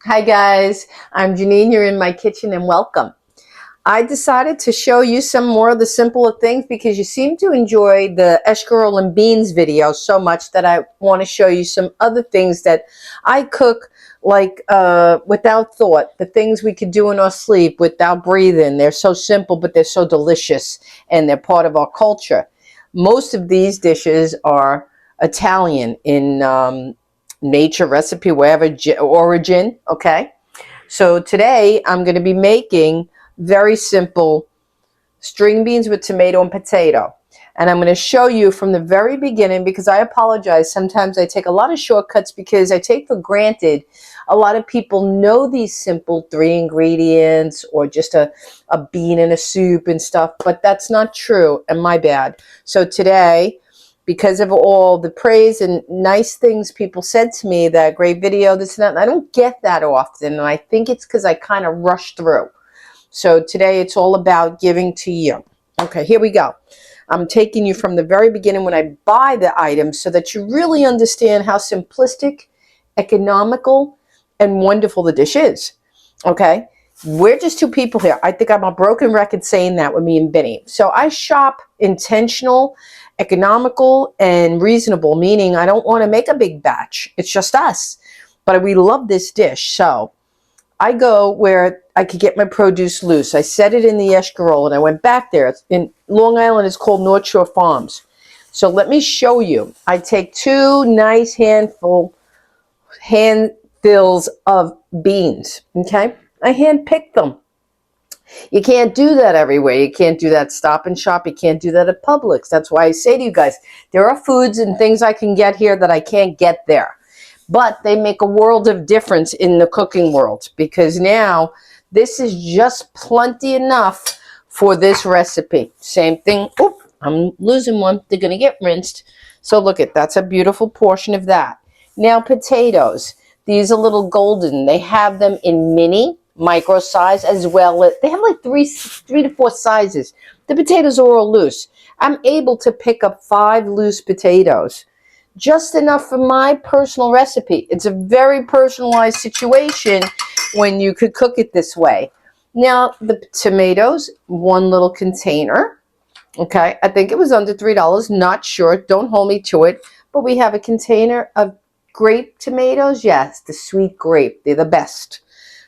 Hi guys, I'm Janine. You're in my kitchen and welcome. I decided to show you some more of the simpler things because you seem to enjoy the escarole and beans video so much that I want to show you some other things that I cook like without thought, the things we could do in our sleep without breathing. They're so simple, but they're so delicious and they're part of our culture. Most of these dishes are Italian in nature, recipe, wherever origin, okay? So today I'm going to be making very simple string beans with tomato and potato. And I'm going to show you from the very beginning because I apologize. Sometimes I take a lot of shortcuts because I take for granted a lot of people know these simple 3 ingredients or just a bean in a soup and stuff, but that's not true and my bad. So today, because of all the praise and nice things people said to me, that great video, this and that, and I don't get that often. And I think it's because I kind of rush through. So today it's all about giving to you. Okay, here we go. I'm taking you from the very beginning when I buy the items so that you really understand how simplistic, economical, and wonderful the dish is. Okay, we're just 2 people here. I think I'm a broken record saying that with me and Benny. So I shop intentional, economical, and reasonable, meaning I don't want to make a big batch. It's just us. But we love this dish. So I go where I could get my produce loose. I set it in the escarole and I went back there. It's in Long Island, it's called North Shore Farms. So let me show you. I take 2 nice handfuls of beans, okay? I hand pick them. You can't do that everywhere. You can't do that Stop and Shop. You can't do that at Publix. That's why I say to you guys, there are foods and things I can get here that I can't get there. But they make a world of difference in the cooking world because now this is just plenty enough for this recipe. Same thing. Oop, I'm losing one. They're going to get rinsed. So look at that's a beautiful portion of that. Now potatoes. These are little golden. They have them in mini, micro size as well. They have like three to four sizes. The potatoes are all loose. I'm able to pick up 5 loose potatoes. Just enough for my personal recipe. It's a very personalized situation when you could cook it this way. Now, the tomatoes, 1 little container. Okay, I think it was under $3. Not sure. Don't hold me to it. But we have a container of grape tomatoes. Yes, the sweet grape. They're the best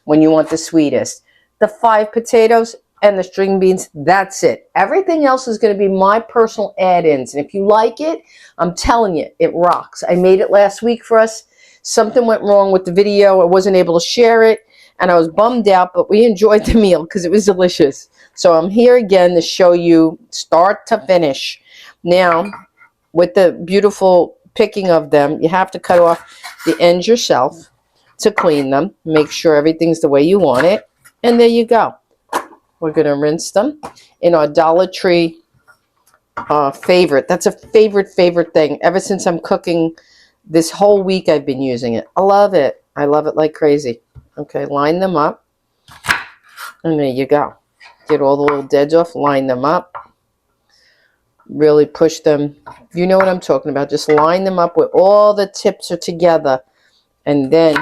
when you want the sweetest. The 5 potatoes and the string beans, that's it. Everything else is going to be my personal add-ins. And if you like it, I'm telling you, it rocks. I made it last week for us. Something went wrong with the video. I wasn't able to share it, and I was bummed out, but we enjoyed the meal because it was delicious. So I'm here again to show you start to finish. Now, with the beautiful picking of them, you have to cut off the ends yourself to clean them. Make sure everything's the way you want it. And there you go. We're going to rinse them in our Dollar Tree favorite. That's a favorite thing. Ever since I'm cooking this whole week, I've been using it. I love it. I love it like crazy. Okay, line them up. And there you go. Get all the little deads off. Line them up. Really push them. You know what I'm talking about. Just line them up where all the tips are together. And then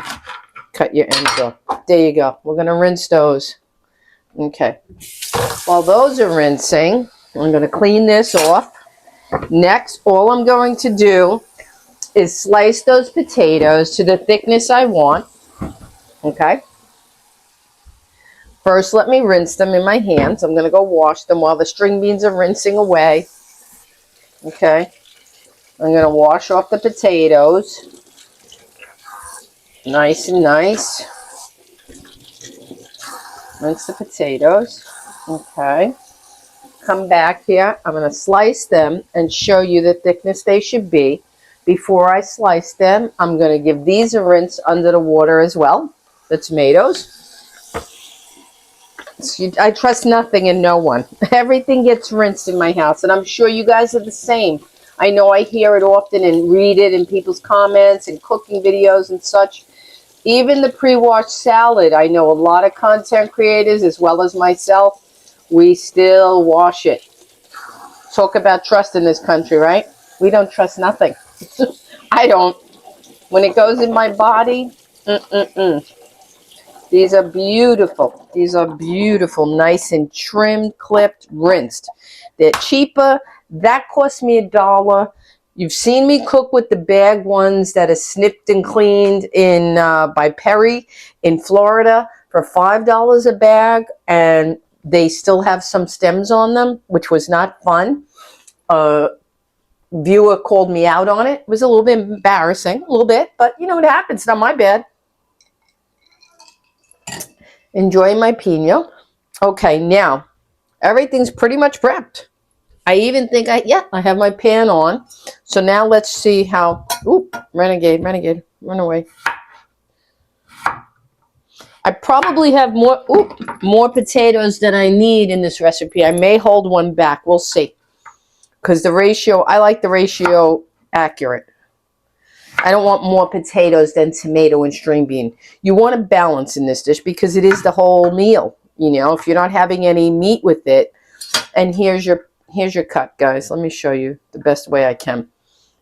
cut your ends off. There you go. We're going to rinse those. Okay. While those are rinsing, I'm going to clean this off. Next, all I'm going to do is slice those potatoes to the thickness I want. Okay. First, let me rinse them in my hands. I'm going to go wash them while the string beans are rinsing away. Okay. I'm going to wash off the potatoes. Nice and nice. Rinse the potatoes. Okay. Come back here. I'm going to slice them and show you the thickness they should be. Before I slice them, I'm going to give these a rinse under the water as well. The tomatoes. I trust nothing and no one. Everything gets rinsed in my house, and I'm sure you guys are the same. I know I hear it often and read it in people's comments and cooking videos and such. Even the pre-washed salad, I know a lot of content creators as well as myself, we still wash it. Talk about trust in this country, right? We don't trust nothing. I don't. When it goes in my body, These are beautiful. These are beautiful, nice and trimmed, clipped, rinsed. They're cheaper. That cost me $1. You've seen me cook with the bag ones that are snipped and cleaned in by Perry in Florida for $5 a bag, and they still have some stems on them, which was not fun. Viewer called me out on it. It was a little bit embarrassing, a little bit, but you know what happens. It's not my bad. Enjoying my pino. Okay, now everything's pretty much prepped. I even think I have my pan on. So now let's see how, oop, renegade, run away. I probably have more potatoes than I need in this recipe. I may hold one back. We'll see. Because the ratio, I like the ratio accurate. I don't want more potatoes than tomato and string bean. You want a balance in this dish because it is the whole meal. You know, if you're not having any meat with it, and here's your cut, guys. Let me show you the best way I can.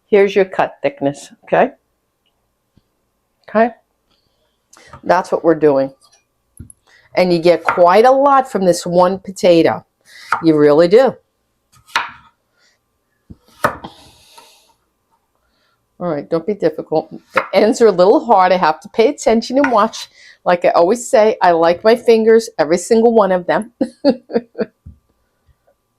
Here's your cut thickness, okay? Okay? That's what we're doing. And you get quite a lot from this one potato. You really do. All right, don't be difficult. The ends are a little hard. I have to pay attention and watch. Like I always say, I like my fingers, every single one of them.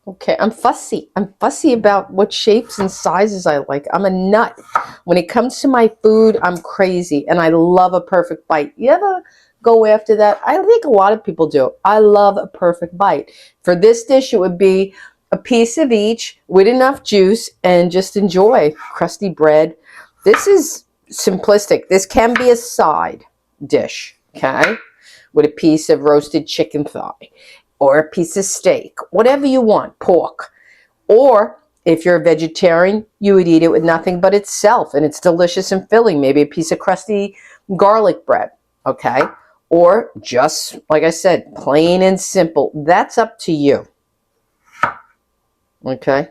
Okay, I'm fussy. I'm fussy about what shapes and sizes I like. I'm a nut. When it comes to my food, I'm crazy, and I love a perfect bite. You ever go after that? I think a lot of people do. I love a perfect bite. For this dish, it would be a piece of each with enough juice and just enjoy crusty bread. This is simplistic. This can be a side dish, okay, with a piece of roasted chicken thigh or a piece of steak, whatever you want, pork. Or if you're a vegetarian, you would eat it with nothing but itself, and it's delicious and filling. Maybe a piece of crusty garlic bread, okay? Or just, like I said, plain and simple. That's up to you, okay?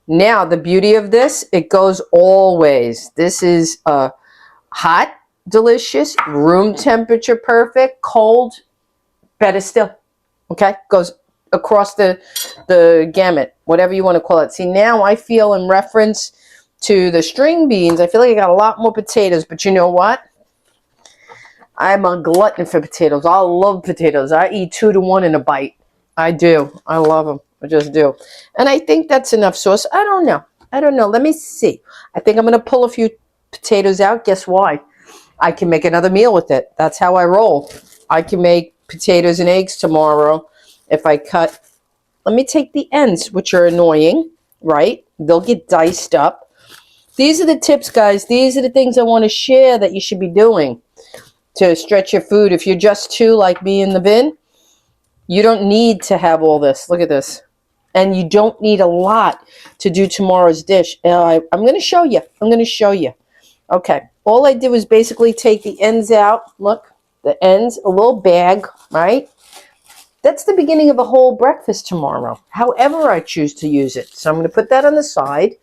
Now, the beauty of this, it goes all ways. This is hot, delicious, room temperature perfect, cold, better still. Okay, goes across the gamut, whatever you want to call it. See, now I feel in reference to the string beans, I feel like I got a lot more potatoes, but you know what? I'm a glutton for potatoes. I love potatoes. I eat 2 to 1 in a bite. I do. I love them. I just do. And I think that's enough sauce. I don't know. I don't know. Let me see. I think I'm going to pull a few potatoes out. Guess why? I can make another meal with it. That's how I roll. I can make potatoes and eggs tomorrow if I cut. Let me take the ends, which are annoying, right? They'll get diced up. These are the tips, guys. These are the things I want to share that you should be doing to stretch your food. If you're just 2 like me in the bin, you don't need to have all this. Look at this. And you don't need a lot to do tomorrow's dish. I'm going to show you. I'm going to show you. Okay. All I did was basically take the ends out. Look, the ends, a little bag, right? That's the beginning of a whole breakfast tomorrow, however I choose to use it. So I'm going to put that on the side.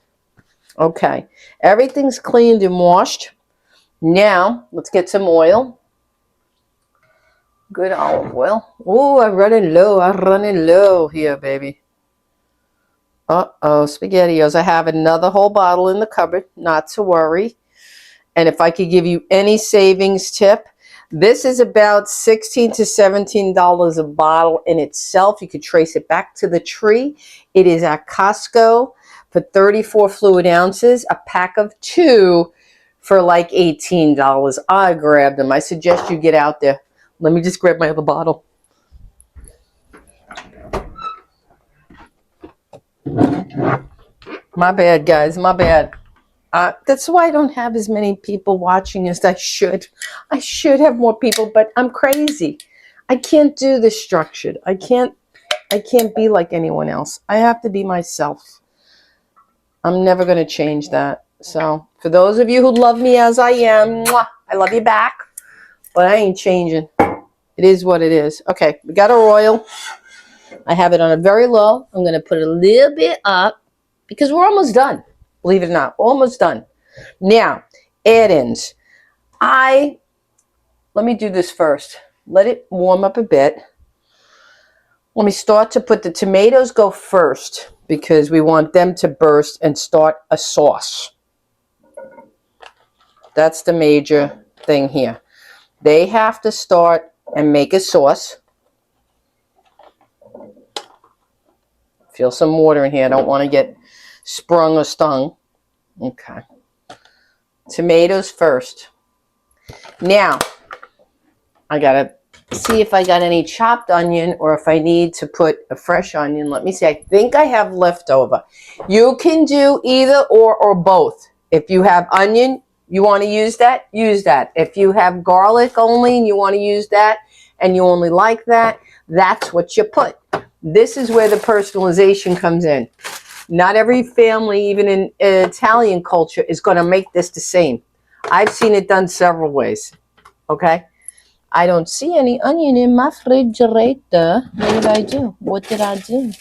Okay. Everything's cleaned and washed. Now, let's get some oil. Good olive oil. Oh, I'm running low here, baby. Uh-oh, SpaghettiOs. I have another whole bottle in the cupboard, not to worry. And if I could give you any savings tip, this is about $16 to $17 a bottle in itself. You could trace it back to the tree. It is at Costco for 34 fluid ounces, a pack of 2 for like $18. I grabbed them. I suggest you get out there. Let me just grab my other bottle. My bad, guys. My bad. That's why I don't have as many people watching as I should. I should have more people, but I'm crazy. I can't do this structured. I can't be like anyone else. I have to be myself. I'm never going to change that. So, for those of you who love me as I am, mwah, I love you back. But I ain't changing. It is what it is. Okay, we got our oil. I have it on a very low. I'm going to put it a little bit up because we're almost done. Believe it or not, almost done. Now, add-ins. I let me do this first. Let it warm up a bit. Let me start to put the tomatoes go first because we want them to burst and start a sauce. That's the major thing here. They have to start and make a sauce. Feel some water in here. I don't want to get sprung or stung. Okay. Tomatoes first. Now, I got to see if I got any chopped onion or if I need to put a fresh onion. Let me see. I think I have leftover. You can do either or both. If you have onion, you want to use that, use that. If you have garlic only and you want to use that and you only like that, that's what you put. This is where the personalization comes in. Not every family, even in Italian culture, is going to make this the same. I've seen it done several ways. Okay? I don't see any onion in my refrigerator. What did I do? What did I do?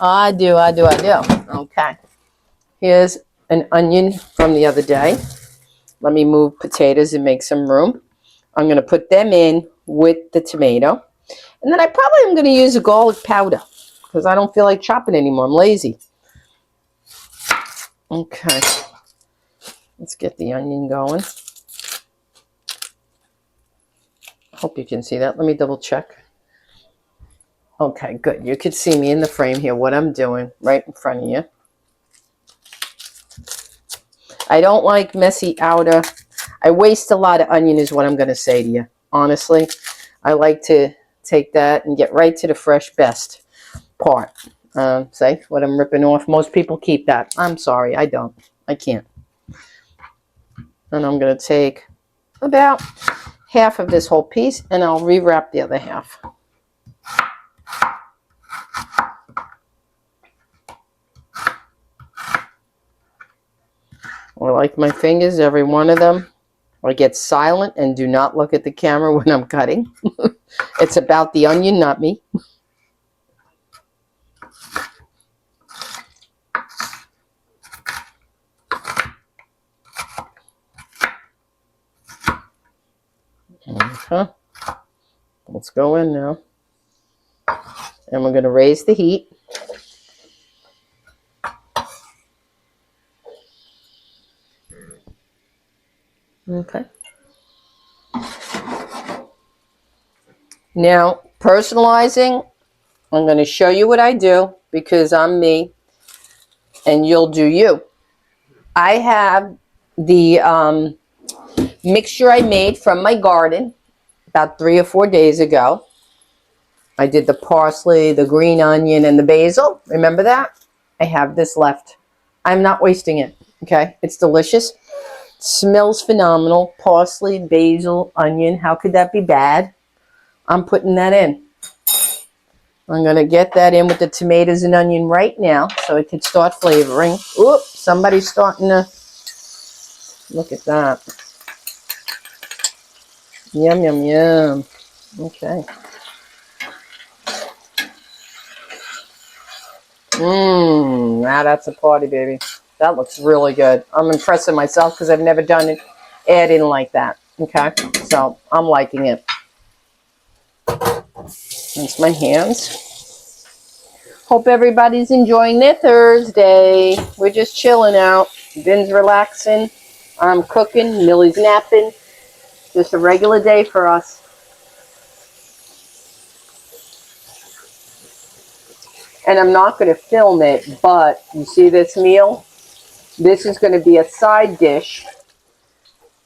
I do. Okay. Here's an onion from the other day. Let me move potatoes and make some room. I'm going to put them in with the tomato. And then I probably am going to use a garlic powder because I don't feel like chopping anymore. I'm lazy. Okay. Let's get the onion going. Hope you can see that. Let me double check. Okay, good. You could see me in the frame here, what I'm doing right in front of you. I don't like messy outer. I waste a lot of onion is what I'm going to say to you. Honestly, I like to take that and get right to the fresh best part. Say what I'm ripping off. Most people keep that. I'm sorry, I don't. I can't. And I'm going to take about half of this whole piece and I'll rewrap the other half. I like my fingers, every one of them. I get silent and do not look at the camera when I'm cutting. It's about the onion, not me. Okay. Let's go in now. And we're going to raise the heat. Okay. Now, personalizing, I'm going to show you what I do because I'm me and you'll do you. I have the mixture I made from my garden about 3 or 4 days ago. I did the parsley, the green onion, and the basil. Remember that? I have this left. I'm not wasting it. Okay? It's delicious. Smells phenomenal. Parsley, basil, onion. How could that be bad? I'm putting that in. I'm going to get that in with the tomatoes and onion right now so it can start flavoring. Oop, somebody's starting to... Look at that. Yum, yum, yum. Okay. Now that's a party, baby. That looks really good. I'm impressing myself because I've never done it add-in like that. Okay, so I'm liking it. That's my hands. Hope everybody's enjoying their Thursday. We're just chilling out. Ben's relaxing. I'm cooking. Millie's napping. Just a regular day for us. And I'm not going to film it, but you see this meal? This is going to be a side dish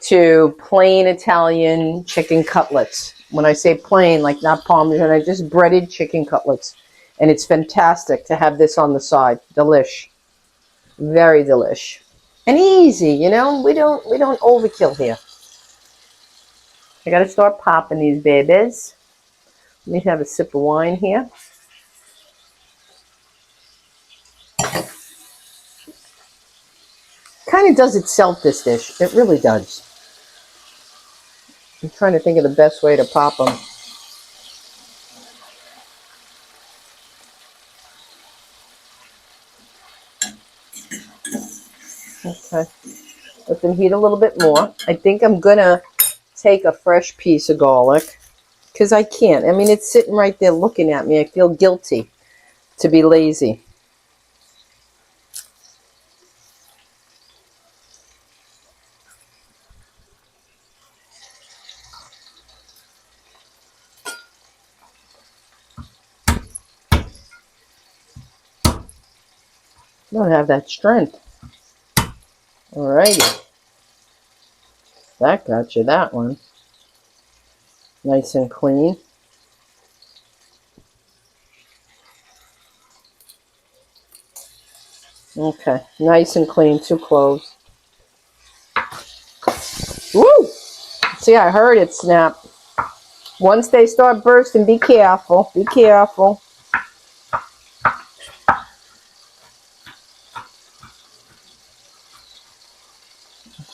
to plain Italian chicken cutlets. When I say plain, like not Parmesan, I just breaded chicken cutlets. And it's fantastic to have this on the side. Delish. Very delish. And easy, you know? We don't overkill here. I got to start popping these babies. Let me have a sip of wine here. Kind of does itself, this dish. It really does. I'm trying to think of the best way to pop them. Okay. Let them heat a little bit more. I think I'm going to take a fresh piece of garlic because I can't. I mean, it's sitting right there looking at me. I feel guilty to be lazy. I don't have that strength. Alrighty. That got you that one. Nice and clean. Okay, nice and clean, 2 cloves. Woo! See, I heard it snap. Once they start bursting, be careful. Be careful.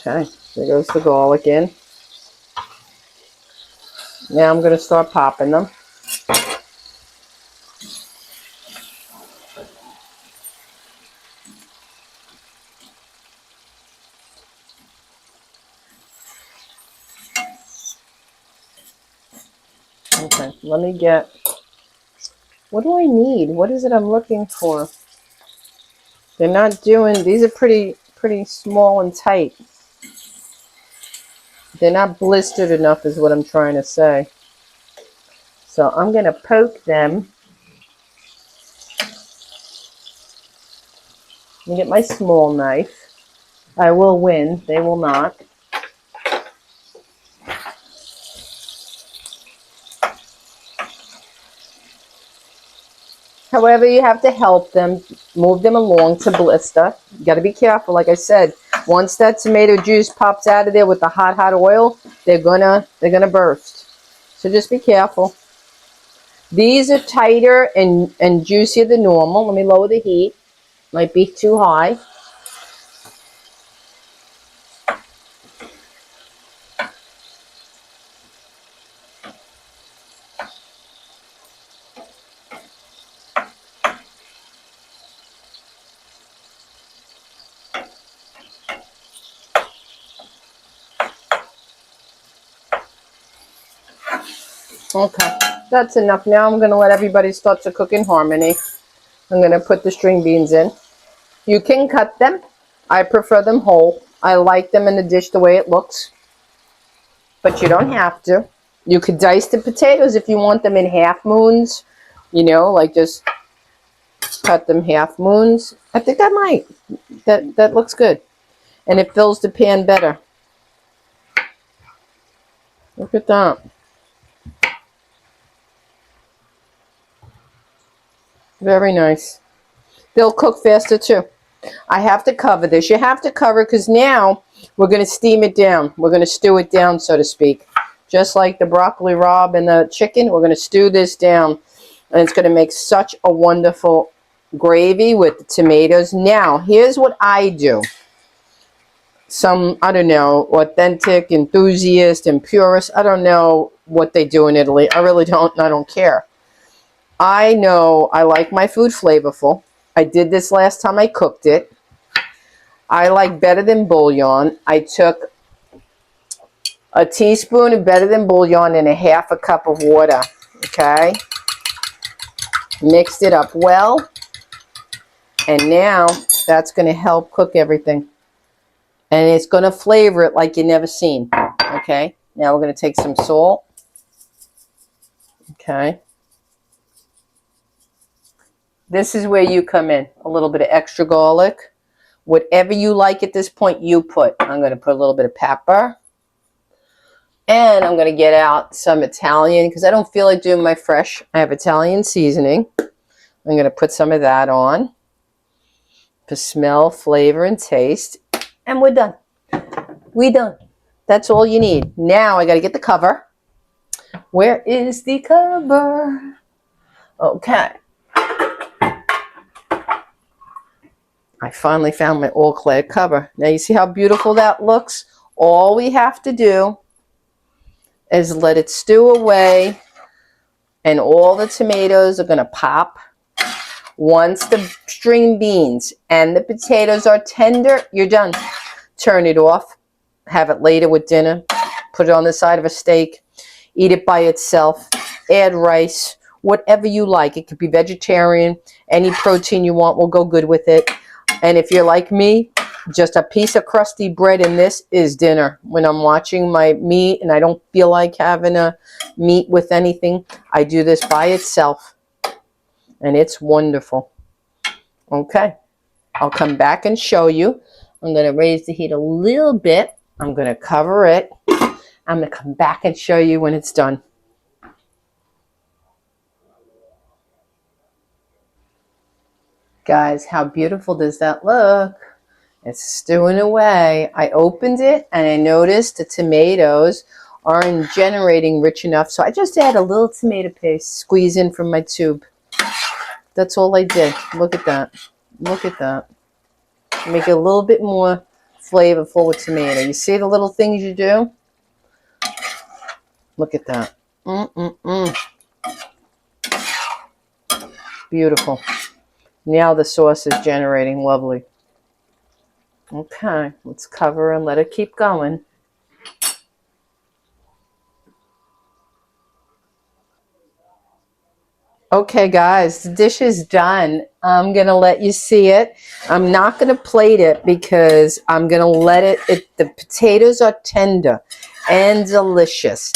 Okay, there goes the garlic in. Now I'm going to start popping them. Okay, let me get, what do I need? What is it I'm looking for? They're not doing, these are pretty small and tight. They're not blistered enough is what I'm trying to say. So I'm going to poke them. Let me get my small knife. I will win. They will not. However, you have to help them, move them along to blister. You got to be careful. Like I said, once that tomato juice pops out of there with the hot oil, they're gonna burst. So just be careful. These are tighter and juicier than normal. Let me lower the heat. Might be too high. Okay, that's enough. Now I'm going to let everybody start to cook in harmony. I'm going to put the string beans in. You can cut them. I prefer them whole. I like them in the dish the way it looks. But you don't have to. You could dice the potatoes if you want them in half moons. You know, like just cut them half moons. I think that might. That looks good. And it fills the pan better. Look at that. Very nice. They'll cook faster too. I have to cover this. You have to cover because now we're going to steam it down. We're going to stew it down, so to speak. Just like the broccoli rabe and the chicken, we're going to stew this down. And it's going to make such a wonderful gravy with the tomatoes. Now, here's what I do. Some, I don't know, authentic enthusiast and purist, I don't know what they do in Italy. I really don't. I don't care. I know I like my food flavorful. I did this last time I cooked it. I like better than bouillon. I took a teaspoon of better than bouillon and a half a cup of water. Okay. Mixed it up well. And now that's going to help cook everything. And it's going to flavor it like you've never seen. Okay. Now we're going to take some salt. Okay. This is where you come in. A little bit of extra garlic. Whatever you like at this point, you put. I'm going to put a little bit of pepper. And I'm going to get out some Italian because I don't feel like doing my fresh. I have Italian seasoning. I'm going to put some of that on for smell, flavor, and taste. And we're done. We're done. That's all you need. Now I got to get the cover. Where is the cover? Okay. I finally found my all-clad cover. Now you see how beautiful that looks? All we have to do is let it stew away and all the tomatoes are going to pop. Once the string beans and the potatoes are tender, you're done. Turn it off. Have it later with dinner. put it on the side of a steak, eat it by itself, add rice, whatever you like. It could be vegetarian. Any protein you want will go good with it. And if you're like me, just a piece of crusty bread and this is dinner. When I'm watching my meat and I don't feel like having a meat with anything, I do this by itself. And it's wonderful. Okay. I'll come back and show you. I'm going to raise the heat a little bit. I'm going to cover it. I'm going to come back and show you when it's done. Guys, how beautiful does that look? It's stewing away. I opened it and I noticed the tomatoes aren't generating rich enough. So I just add a little tomato paste, squeeze in from my tube. That's all I did. Look at that. Look at that. Make it a little bit more flavorful with tomato. You see the little things you do? Look at that. Beautiful. Now the sauce is generating lovely. Okay, let's cover and let it keep going. Okay, guys, the dish is done. I'm going to let you see it. I'm not going to plate it because I'm going to let the potatoes are tender and delicious,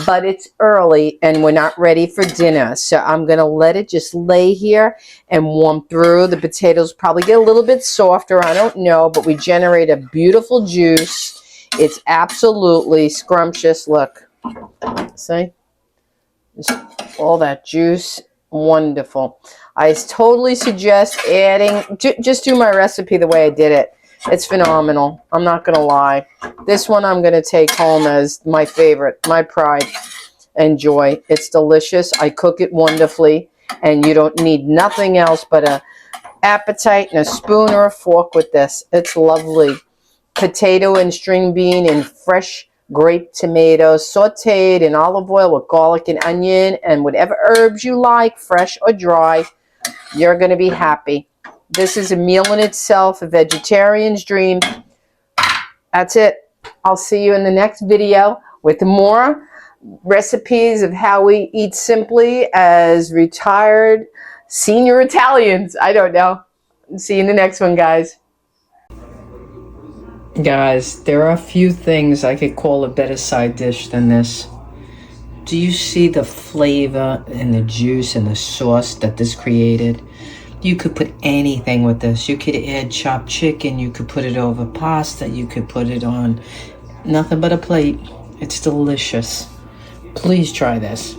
but it's early and we're not ready for dinner. So I'm going to let it just lay here and warm through. The potatoes probably get a little bit softer. I don't know, but we generate a beautiful juice. It's absolutely scrumptious. Look, see? Just all that juice. Wonderful. I totally suggest adding, just do my recipe the way I did it. It's phenomenal. I'm not going to lie. This one I'm going to take home as my favorite, my pride and joy. It's delicious. I cook it wonderfully, and you don't need nothing else but a appetite and a spoon or a fork with this. It's lovely. Potato and string bean and fresh grape tomatoes sauteed in olive oil with garlic and onion and whatever herbs you like, fresh or dry. You're going to be happy. This is a meal in itself, a vegetarian's dream. That's it. I'll see you in the next video with more recipes of how we eat simply as retired senior Italians. I don't know. See you in the next one, guys. Guys, there are a few things I could call a better side dish than this. Do you see the flavor and the juice and the sauce that this created? You could put anything with this. You could add chopped chicken. You could put it over pasta. You could put it on nothing but a plate. It's delicious. Please try this.